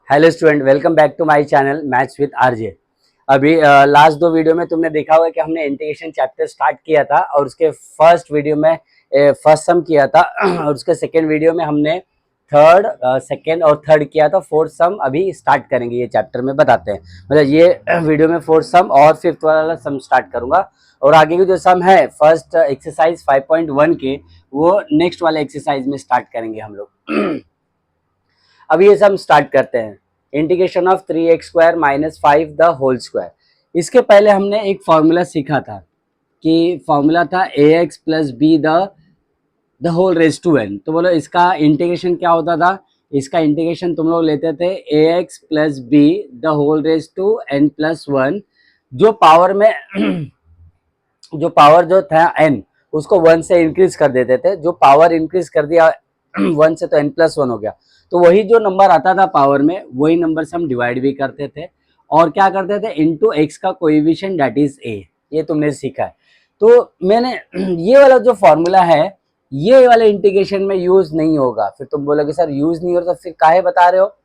Hello student, welcome back to my channel maths with RJ. अभी last दो video में तुमने देखा होगा कि हमने इंटीग्रेशन चैप्टर स्टार्ट किया था और उसके फर्स्ट वीडियो में फर्स्ट सम किया था और उसके सेकेंड वीडियो में हमने थर्ड सेकेंड और थर्ड किया था। फोर्थ सम अभी स्टार्ट करेंगे, ये चैप्टर में बताते हैं। मतलब ये वीडियो में फोर्थ सम और फिफ्थ वाला सम स्टार्ट करूंगा और आगे की जो सम है फर्स्ट एक्सरसाइज 5.1 के, वो नेक्स्ट वाले एक्सरसाइज में स्टार्ट करेंगे हम लोग। अभी ये सब स्टार्ट करते हैं। Integration of 3x² minus 5 the whole square. इसके पहले हमने एक फॉर्मूला सीखा था कि फॉर्मूला था ax plus B the whole raise to n। तो बोलो इसका इंटीग्रेशन क्या होता था। इसका इंटीग्रेशन तुम लोग लेते थे ax plus B the whole raise to n plus 1। जो पावर में जो पावर जो था n, उसको 1 से इंक्रीज कर देते थे। जो पावर इंक्रीज कर दिया 1 से तो n प्लस 1 हो गया। तो वही जो नंबर आता था पावर में, वही नंबर से हम डिवाइड भी करते थे और क्या करते थे, इनटू x का कोएफिशिएंट दैट इज a। ये तुमने सीखा है। तो मैंने ये वाला जो फॉर्मूला है, ये वाले इंटीग्रेशन में यूज नहीं होगा। फिर तुम बोलोगे सर यूज नहीं होता, तो फिर काहे बता रहे हो।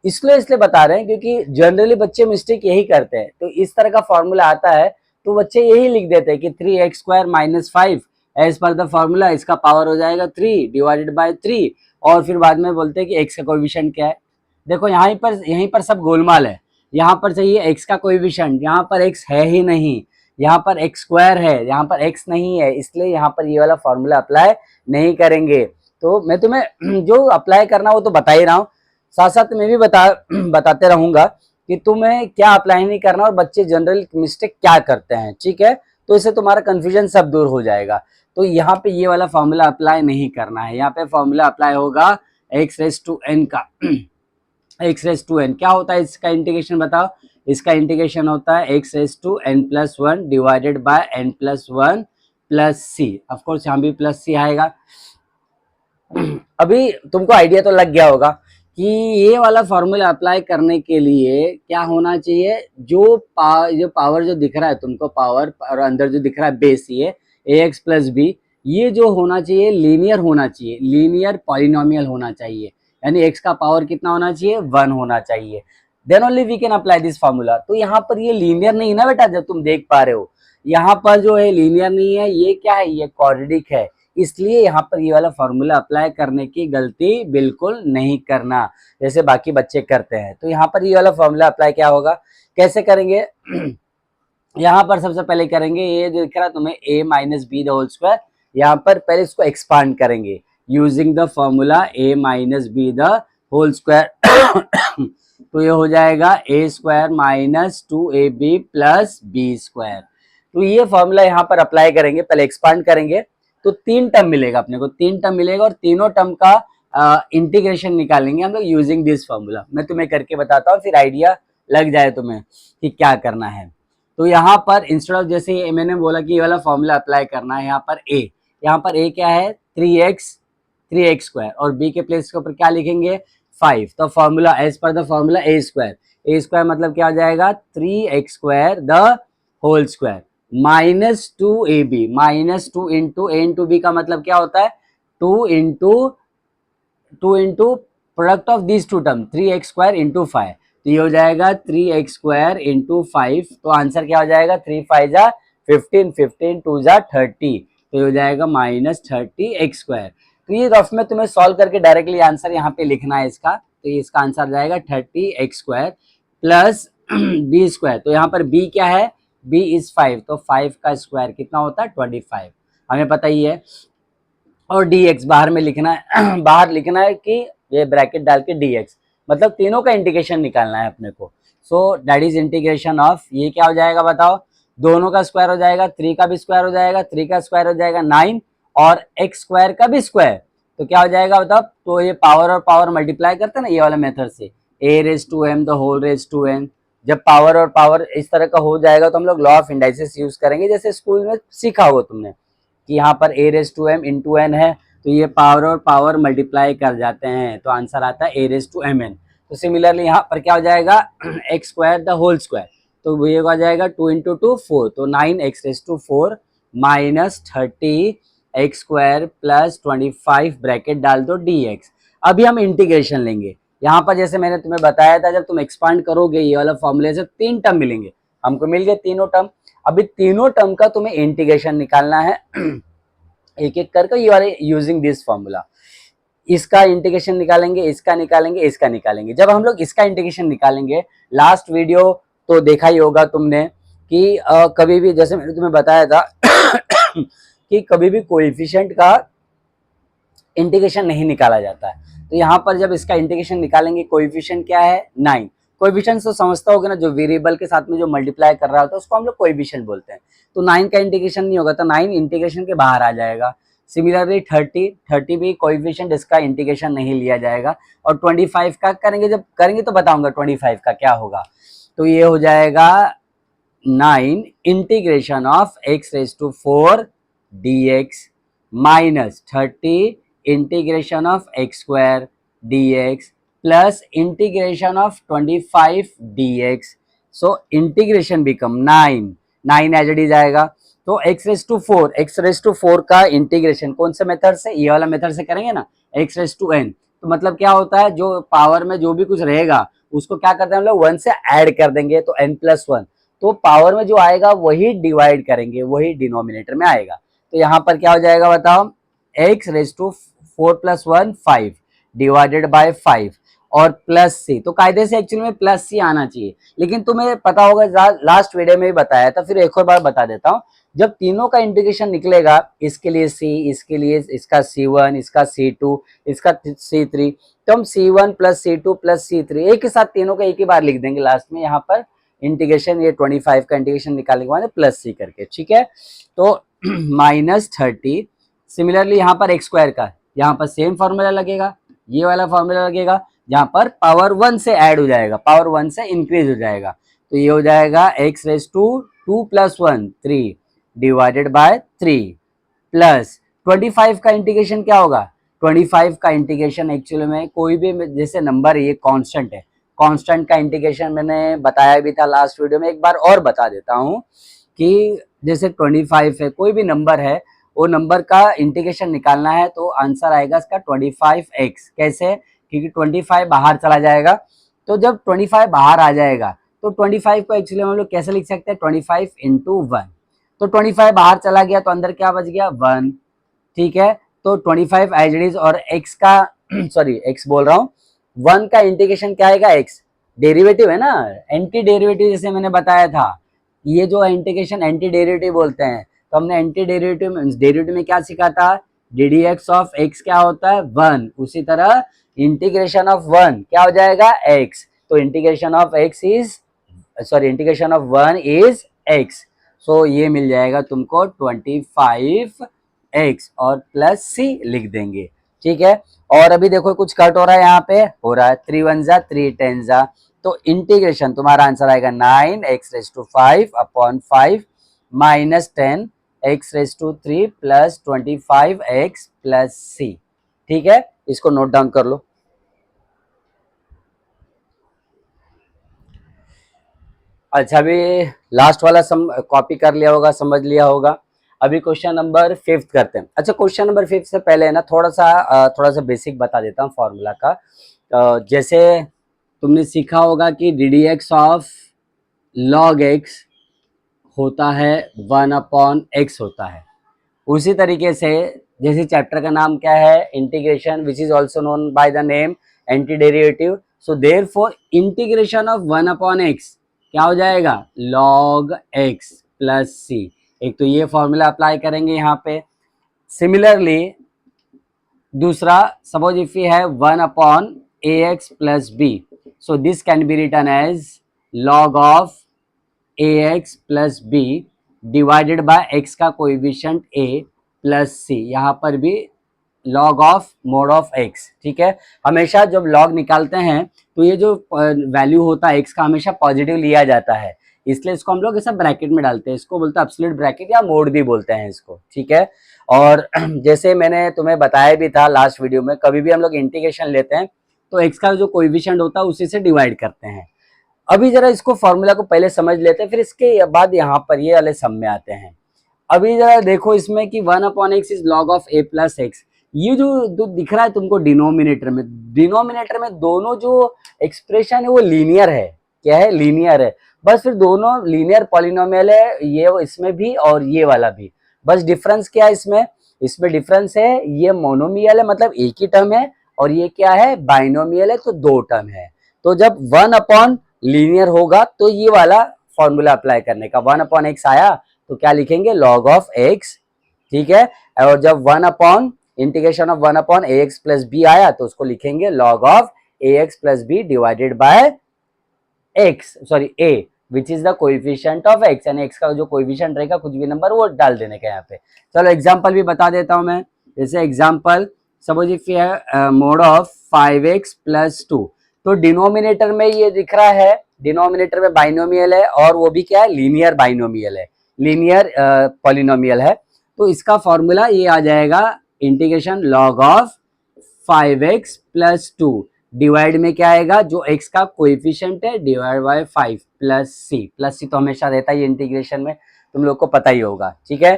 इसलिए बता रहे हैं क्योंकि जनरली बच्चे मिस्टेक यही करते हैं। तो इस तरह का फॉर्मूला आता है तो बच्चे यही लिख देते हैं कि 3x² minus 5 as per the formula, इसका पावर हो जाएगा 3 डिवाइडेड बाय 3 और फिर बाद में बोलते हैं कि x का कोएफिशिएंट क्या है। देखो यहीं पर सब गोलमाल है। यहाँ पर चाहिए x का कोएफिशिएंट, यहाँ पर x है ही नहीं। यहाँ पर x² है, यहाँ पर x नहीं है, इसलिए यहाँ पर ये वाला फॉर्मूला अप्लाई नहीं करेंगे। तो मैं तुम्हें जो अप्लाई करना वो तो बता ही रहा हूँ, साथ साथ मैं भी बताते रहूंगा कि तुम्हें क्या अप्लाई नहीं करना और बच्चे जनरल मिस्टेक क्या करते हैं। ठीक है, तो इससे तुम्हारा कंफ्यूजन सब दूर हो जाएगा। तो यहाँ पे ये वाला फॉर्मूला अप्लाई नहीं करना है। यहाँ पे फॉर्मूला अप्लाई होगा x रेज टू n का। x रेज टू n क्या होता है, इसका इंटीग्रेशन बताओ। इसका इंटीग्रेशन होता है x raise to n plus 1 divided by n plus 1 plus C. Of course यहाँ भी प्लस सी आएगा। अभी तुमको आइडिया तो लग गया होगा कि ये वाला फॉर्मूला अप्लाई करने के लिए क्या होना चाहिए। जो पावर जो दिख रहा है तुमको, पावर और अंदर जो दिख रहा है बेस, ये ax प्लस बी, ये जो होना चाहिए लीनियर होना चाहिए, लीनियर पॉलिनोमियल होना चाहिए। यानी x का पावर कितना होना चाहिए, 1 होना चाहिए। Then only we can apply this formula. तो यहाँ पर ये लीनियर नहीं ना बेटा, जब तुम देख पा रहे हो यहाँ पर जो है लीनियर नहीं है, ये क्या है, ये क्वाड्रेटिक है। इसलिए यहाँ पर ये वाला फॉर्मूला अप्लाई करने की गलती बिल्कुल नहीं करना जैसे बाकी बच्चे करते हैं। तो यहाँ पर ये वाला फॉर्मूला अप्लाई क्या होगा, कैसे करेंगे। यहाँ पर सबसे पहले करेंगे, ये जो दिख रहा है तुम्हें a minus B the whole square, यहाँ पर पहले इसको एक्सपांड करेंगे using the formula a minus B the whole square. तो ये हो जाएगा a² minus 2ab plus b²। तो ये फॉर्मूला यहाँ पर अप्लाई करेंगे, पहले एक्सपांड करेंगे तो 3 टर्म मिलेगा अपने को, 3 टर्म मिलेगा और तीनों टर्म का इंटीग्रेशन निकालेंगे हम लोग यूजिंग दिस फॉर्मूला। मैं तुम्हें करके बताता हूँ, फिर आइडिया लग जाए तुम्हें कि क्या करना है। तो यहाँ पर इंस्टेड ऑफ, जैसे मैंने बोला कि ये वाला फॉर्मूला अप्लाई करना है, यहाँ पर a, यहाँ पर a क्या है 3x² और b के प्लेस के ऊपर क्या लिखेंगे 5। तो formula as per the formula a² मतलब क्या हो जाएगा 3x² the whole square minus 2ab, minus 2 into a into B का मतलब क्या होता है 2 into product of this two term 3x² into 5। तो ये हो जाएगा 3x² इंटू 5। तो आंसर क्या हो जाएगा 3 5 जा 15, 15 2 जा 30। तो ये हो जाएगा माइनस 30x²। तो ये रफ में तुम्हें सॉल्व करके डायरेक्टली आंसर यहाँ पे लिखना है इसका। तो ये इसका आंसर जाएगा 30x² प्लस b²। तो यहाँ पर b क्या है, b इज 5, तो 5 का स्क्वायर कितना होता है 25, हमें पता ही है। और dx बाहर में लिखना है, बाहर लिखना है कि ये ब्रैकेट डाल के dx, मतलब तीनों का इंटीग्रेशन निकालना है अपने को। So that is integration of, ये क्या हो जाएगा बताओ, दोनों का स्क्वायर हो जाएगा, 3 का भी स्क्वायर हो जाएगा, 3 का स्क्वायर हो जाएगा 9 और x² का भी स्क्वायर, तो क्या हो जाएगा बताओ। तो ये पावर और पावर मल्टीप्लाई करते हैं ना ये वाला मेथड से, a raise to m the whole raise to n। जब पावर और पावर इस तरह का हो जाएगा तो हम लोग लॉ ऑफ इंडाइसिस यूज करेंगे, जैसे स्कूल में सीखा होगा तुमने कि यहाँ पर a raise to m into n है, तो ये पावर और पावर मल्टीप्लाई कर जाते हैं, तो आंसर आता है a रेज टू mn। तो सिमिलरली यहाँ पर क्या हो जाएगा x² द होल स्क्वायर, तो ये हो जाएगा 2 इंटू 2 4, तो 9x raise to 4 minus 30x² plus 25 bracket डाल दो dx। अभी हम इंटीग्रेशन लेंगे, यहाँ पर जैसे मैंने तुम्हें बताया था, जब तुम एक्सपांड करोगे ये वाला फॉर्मूले से 3 टर्म मिलेंगे, हमको मिल गए तीनों टर्म। अभी तीनों टर्म का तुम्हें इंटीग्रेशन निकालना है एक एक करके, you are using this formula. इसका इंटीग्रेशन निकालेंगे, इसका निकालेंगे, इसका निकालेंगे। जब हम लोग इसका इंटीग्रेशन निकालेंगे, लास्ट वीडियो तो देखा ही होगा तुमने कि कभी भी जैसे मैंने तुम्हें बताया था कि कभी भी कोएफिशिएंट का इंटीग्रेशन नहीं निकाला जाता है। तो यहाँ पर जब इसका इंटीग्रेशन निकालेंगे, कोएफिशिएंट क्या है 9। कोएफिशिएंट तो समझता होगा ना, जो वेरिएबल के साथ में जो मल्टीप्लाई कर रहा होता है उसको हम लोग कोएफिशिएंट बोलते हैं। तो 9 का इंटीग्रेशन नहीं होगा, तो 9 इंटीग्रेशन के बाहर आ जाएगा। सिमिलरली 30 भी कोएफिशिएंट, इसका इंटीग्रेशन नहीं लिया जाएगा। और 25 का करेंगे, जब करेंगे तो बताऊंगा 25 का क्या होगा। तो ये हो जाएगा 9 integration of x⁴ dx minus 30 integration of x² dx plus integration of 25 dx। So integration become 9 as it is आएगा। तो x⁴ का इंटीग्रेशन कौन से मेथड से, ये वाला मेथड से करेंगे ना, x⁴n। तो मतलब क्या होता है, जो पावर में जो भी कुछ रहेगा उसको क्या करते हैं हम लोग 1 से ऐड कर देंगे, तो n+1। तो पावर में जो आएगा वही डिवाइड करेंगे, वही डिनोमिनेटर में आएगा। तो यहाँ पर क्या हो जाएगा बताओ, x⁴ + 1 5 डिवाइडेड बाय 5 और प्लस सी। तो कायदे से एक्चुअली में प्लस सी आना चाहिए, लेकिन तुम्हें पता होगा लास्ट वीडियो में भी बताया था, फिर एक और बार बता देता हूँ। जब तीनों का इंटीग्रेशन निकलेगा, इसके लिए c, इसके लिए इसका c1, इसका c2, इसका c3, तो हम c1 + c2 + c3 एक ही साथ तीनों का एक ही बार लिख देंगे लास्ट में। यहाँ पर इंटीग्रेशन, ये 25 का इंटीग्रेशन निकालने के बाद प्लस सी करके, ठीक है। तो -30। सिमिलरली यहाँ पर x² का, यहाँ पर सेम फॉर्मूला लगेगा, ये वाला फॉर्मूला लगेगा, जहाँ पर पावर 1 से ऐड हो जाएगा, पावर 1 से इंक्रीज हो जाएगा। तो ये हो जाएगा x⁴ 2 + 1 3 डिवाइडेड बाय 3 प्लस 25 का इंटीग्रेशन क्या होगा, 25 का इंटीग्रेशन एक्चुअली में कोई भी जैसे नंबर ये कांस्टेंट है, कांस्टेंट का इंटीग्रेशन मैंने बताया भी था लास्ट वीडियो में, एक बार और बता देता हूँ कि जैसे 25 है, कोई भी नंबर है, वो नंबर का इंटीग्रेशन निकालना है तो आंसर आएगा इसका 25x। कैसे, क्योंकि 25 बाहर चला जाएगा। तो जब 25 बाहर आ जाएगा तो 25 को एक्चुअली हम लोग कैसे लिख सकते हैं, 25 × 1। तो 25 बाहर चला गया तो अंदर क्या बच गया 1, ठीक है। तो 25 एज इट इज, और x का सॉरी x बोल रहा हूँ, 1 का इंटीग्रेशन क्या आएगा, x डेरिवेटिव है ना, एंटी डेरिवेटिव जैसे मैंने बताया था। ये जो इंटीग्रेशन एंटी डेरिवेटिव बोलते हैं, तो हमने एंटी डेरिवेटिव में क्या सीखा था, ddx ऑफ x क्या होता है 1। उसी तरह इंटीग्रेशन ऑफ 1 क्या हो जाएगा x। तो इंटीग्रेशन ऑफ 1 इज x। सो ये मिल जाएगा तुमको 25x और प्लस c लिख देंगे, ठीक है। और अभी देखो कुछ कट हो रहा है, यहाँ पे हो रहा है 3 1 जा 3 10 जा। तो इंटीग्रेशन तुम्हारा आंसर आएगा 9x⁵5/5 minus 10x⁵3 plus 25x plus c, ठीक है। इसको नोट डाउन कर लो। अच्छा, अभी लास्ट वाला कॉपी कर लिया होगा, समझ लिया होगा। अभी क्वेश्चन नंबर 5 करते हैं। अच्छा, क्वेश्चन नंबर 5 से पहले है ना थोड़ा सा बेसिक बता देता हूँ फॉर्मूला का। जैसे तुमने सीखा होगा कि ddx ऑफ log x होता है 1/x होता है। उसी तरीके से जैसे चैप्टर का नाम क्या है, integration, which is also known by the name anti derivative. So therefore integration of 1/x क्या हो जाएगा, log x प्लस c। एक तो ये फॉर्मूला अप्लाई करेंगे यहाँ पे। सिमिलरली दूसरा, सपोज इफ यू है 1/ax प्लस b, so this can be written as log of ax plus b divided by x का कोएफिशिएंट a प्लस c, यहाँ पर भी log of mod of x, ठीक है। हमेशा जब log निकालते हैं तो ये जो वैल्यू होता है x का हमेशा पॉजिटिव लिया जाता है, इसलिए इसको हम लोग ऐसा ब्रैकेट में डालते हैं। इसको बोलते हैं एब्सोल्यूट ब्रैकेट या मोड भी बोलते हैं इसको, ठीक है। और जैसे मैंने तुम्हें बताया भी था लास्ट वीडियो में, कभी भी हम लोग इंटीग्रेशन लेते हैं तो x का जो कोएफिशिएंट होता है उसी से डिवाइड करते हैं। अभी जरा इसको फॉर्मूला को पहले समझ लेते हैं, फिर इसके बाद यहाँ पर ये वाले सम में आते हैं। अभी जरा देखो इसमें कि 1/x is log of a plus x। ये जो दिख रहा है तुमको डिनोमिनेटर में दोनों जो एक्सप्रेशन है वो लीनियर है। क्या है? लीनियर है। बस फिर दोनों लीनियर पॉलिनोमियल है, ये इसमें भी और ये वाला भी। बस डिफरेंस क्या है इसमें? इसमें डिफरेंस है, ये मोनोमियल है मतलब एक ही टर्म है, और ये क्या है? बाइनोमियल है तो दो टर्म है। तो जब 1 अपॉन लीनियर होगा तो ये वाला फॉर्मूला अप्लाई करने का, 1 अपॉन एक्स आया तो क्या लिखेंगे? Log of X. ठीक है। और जब 1 upon integration of 1 upon ax plus B आया तो उसको लिखेंगे log of ax plus B divided by X, sorry a, which is the coefficient of x, यानी x का जो कोएफिशिएंट रहेगा कुछ भी नंबर वो डाल देने का यहाँ पे। चलो एग्जांपल भी बता देता हूं मैं। जैसे example suppose if mode of 5x plus 2, तो डिनोमिनेटर में ये दिख रहा है, डिनोमिनेटर में बाइनोमियल है और वो भी क्या है? लीनियर बाइनोमियल है, लीनियर पॉलिनोमियल है। तो इसका फॉर्मूला ये आ जाएगा integration log of 5x plus 2 divide में क्या आएगा? जो x का कोएफिशिएंट है डिवाइड बाय 5 प्लस सी तो हमेशा रहता है इंटीग्रेशन में, तुम लोग को पता ही होगा। ठीक है।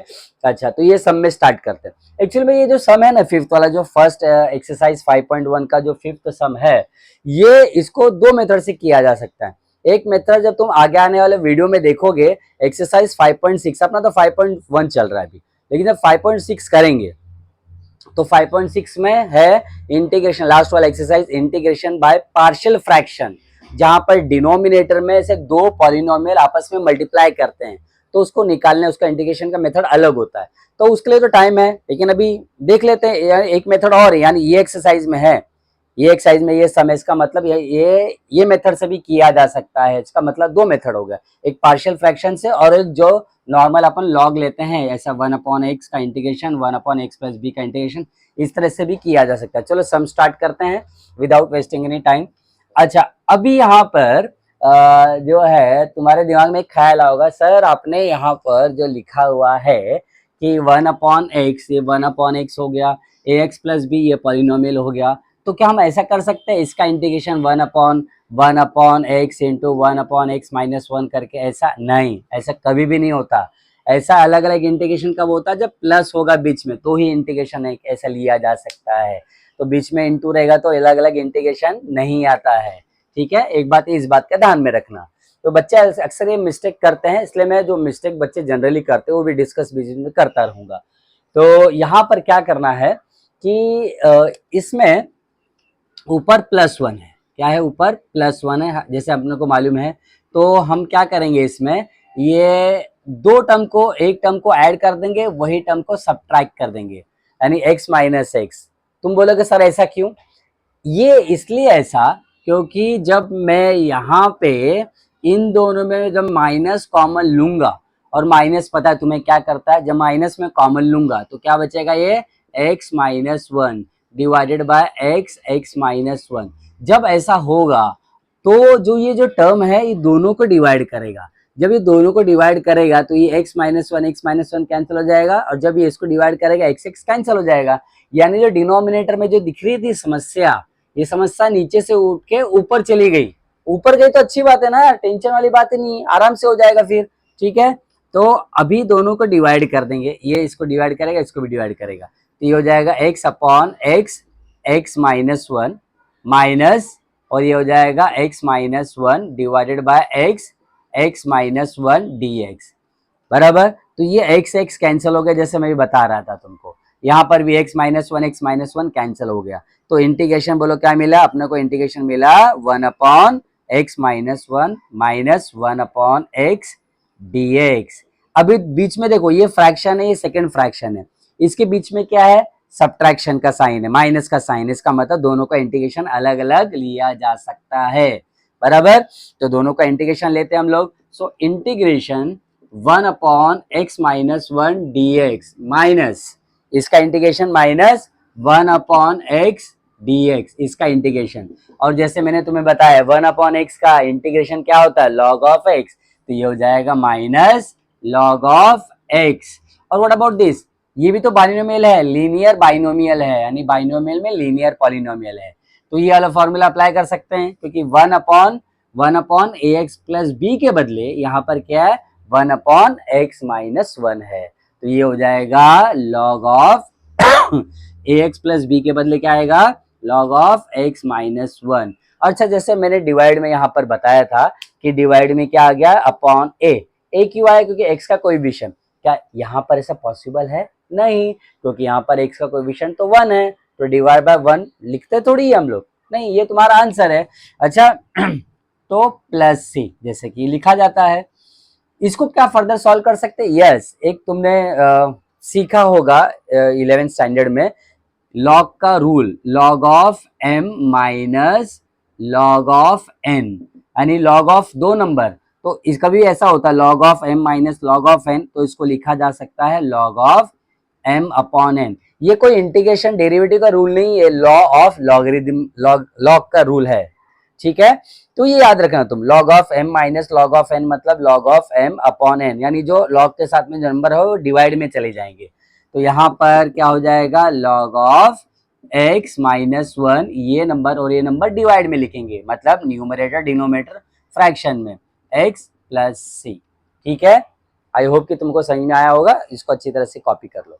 अच्छा, तो ये सम में स्टार्ट करते हैं। एक्चुअली में ये जो सम है ना, फिफ्थ वाला जो फर्स्ट एक्सरसाइज 5.1 का जो फिफ्थ सम है, ये इसको दो मेथड से किया जा सकता है। एक मेथड जब तुम आगे आने वाले वीडियो में देखोगे, एक्सरसाइज 5.6, अपना तो 5.1 चल रहा है अभी, लेकिन जब 5.6 करेंगे तो 5.6 में है इंटीग्रेशन, लास्ट वाला exercise integration by partial fraction, जहां पर डिनोमिनेटर में से दो पॉलिनोमियल आपस में मल्टीप्लाई करते हैं तो उसको निकालने, उसका इंटीग्रेशन का मेथड अलग होता है। तो उसके लिए तो टाइम है, लेकिन अभी देख लेते हैं एक मेथड और, यानी ये एक्सरसाइज में है, ये एक्सरसाइज में ये सम, इसका मतलब ये मेथड से भी किया जा सकता है। इसका मतलब दो मेथड हो गया, एक पार्शियल फ्रैक्शन से और एक जो नॉर्मल अपन लॉग लेते हैं, ऐसा 1 अपॉन एक्स का integration, 1 upon X plus B का इंटीग्रेशन, इस तरह से भी किया जा सकता है। चलो सम स्टार्ट करते हैं विदाउट वेस्टिंग एनी टाइम। अच्छा, अभी यहाँ पर जो है तुम्हारे दिमाग में एक ख्याल होगा, सर आपने यहाँ पर जो लिखा हुआ है कि 1 अपॉन एक्स, ये 1 अपॉन एक्स हो गया, ए एक्स प्लस बी ये पॉलिनोमियल हो गया, तो क्या हम ऐसा कर सकते हैं इसका integration 1 upon x into 1 upon x minus 1 करके? ऐसा नहीं, ऐसा कभी भी नहीं होता। ऐसा अलग अलग इंटीग्रेशन कब होता है? जब प्लस होगा बीच में, तो ही इंटीग्रेशन एक ऐसा लिया जा सकता है। तो बीच में इंटू रहेगा तो अलग अलग इंटीग्रेशन नहीं आता है। ठीक है, एक बात इस बात का ध्यान में रखना। तो बच्चे अक्सर ये मिस्टेक करते हैं, इसलिए मैं जो मिस्टेक बच्चे जनरली करते हैं वो भी डिस्कस बीच में करता रहूंगा। तो यहाँ पर क्या करना है कि इसमें ऊपर +1 है, क्या है? ऊपर +1 है, जैसे अपने को मालूम है। तो हम क्या करेंगे इसमें, ये दो टर्म को, एक टर्म को ऐड कर देंगे, वही टर्म को सब्ट्रैक्ट कर देंगे, यानी x माइनस एक्स। तुम बोलोगे सर ऐसा क्यों? ये इसलिए ऐसा क्योंकि जब मैं यहाँ पे इन दोनों में जब माइनस कॉमन लूंगा, और माइनस पता है तुम्हें क्या करता है, जब माइनस में कॉमन लूंगा तो क्या बचेगा? ये x minus 1 divided by x minus 1। जब ऐसा होगा तो जो ये जो टर्म है ये दोनों को डिवाइड करेगा। जब ये दोनों को डिवाइड करेगा तो ये x माइनस 1 कैंसिल हो जाएगा, और जब ये इसको डिवाइड करेगा x कैंसिल हो जाएगा। यानी जो डिनोमिनेटर में जो दिख रही थी समस्या, ये समस्या नीचे से उठ के ऊपर चली गई। ऊपर गई तो अच्छी बात है ना यार, टेंशन वाली बात ही नहीं, आराम से हो जाएगा फिर। ठीक है, तो अभी दोनों को डिवाइड कर देंगे, ये इसको डिवाइड करेगा, इसको भी डिवाइड करेगा, तो ये हो जाएगा x upon x minus 1 minus, और ये हो जाएगा x minus 1 divided by x minus 1 dx बराबर। तो ये x कैंसिल हो गया, जैसे मैं भी बता रहा था तुमको, यहाँ पर भी x माइनस 1 कैंसिल हो गया। तो इंटीग्रेशन बोलो क्या मिला अपने को? इंटीग्रेशन मिला 1 upon x minus 1 minus 1 upon x dx। अभी बीच में देखो ये फ्रैक्शन है, ये सेकंड फ्रैक्शन है, इसके बीच में क्या है? सब्ट्रैक्शन का साइन है, माइनस का साइन। इसका मतलब दोनों का इंटीग्रेशन अलग अलग लिया जा सकता है, बराबर। तो दोनों का इंटीग्रेशन लेते हैं हम लोग। So integration 1 upon x minus 1 dx minus इसका integration minus 1 upon x dx, इसका इंटीग्रेशन। और जैसे मैंने तुम्हें बताया 1 अपॉन x का इंटीग्रेशन क्या होता है? लॉग ऑफ x, तो ये हो जाएगा माइनस लॉग ऑफ x। और व्हाट अबाउट दिस? ये भी तो बाइनोमियल है, लीनियर बाइनोमियल है, यानी बाइनोमियल में लीनियर पॉलिनोमियल है। तो ये वाला फॉर्मूला अप्लाई कर सकते हैं, क्योंकि 1 अपॉन ax प्लस b के बदले यहाँ पर क्या है? 1 अपॉन x माइनस 1 है। तो ये हो जाएगा log of ax plus B के बदले क्या आएगा, log ऑफ x माइनस 1। अच्छा, जैसे मैंने डिवाइड में यहाँ पर बताया था कि डिवाइड में क्या आ गया, अपॉन ए क्यों आया, क्योंकि x का कोएफिशिएंट, क्या यहाँ पर ऐसा पॉसिबल है, नहीं, क्योंकि यहाँ पर x का कोएफिशिएंट तो 1 है, तो डिवाइड बाय 1 लिखते थोड़ी है हम लोग, नहीं, ये तुम्हारा आंसर है। अच्छा तो प्लस सी जैसे कि लिखा जाता है। इसको क्या फर्दर सॉल्व कर सकते हैं, यस, एक तुमने सीखा होगा 11th स्टैंडर्ड में लॉग का rule, log of m minus log of n, यानी लॉग ऑफ दो नंबर, तो इसका भी ऐसा होता है log of m minus log of n, तो इसको लिखा जा सकता है log of m upon n। ये कोई इंटीग्रेशन डेरिवेटिव का रूल नहीं है, लॉ ऑफ लॉगरिथम, लॉग का रूल है, ठीक है। तो ये याद रखना तुम, log of m minus log of n मतलब log of m upon n, यानी जो लॉग के साथ में जो नंबर है वो डिवाइड में चले जाएंगे। तो यहाँ पर क्या हो जाएगा, log ऑफ x माइनस 1, ये नंबर और ये नंबर डिवाइड में लिखेंगे, मतलब न्यूमरेटर डिनोमिनेटर फ्रैक्शन में x प्लस सी, ठीक है। आई होप कि तुमको समझ में आया होगा, इसको अच्छी तरह से कॉपी कर लो।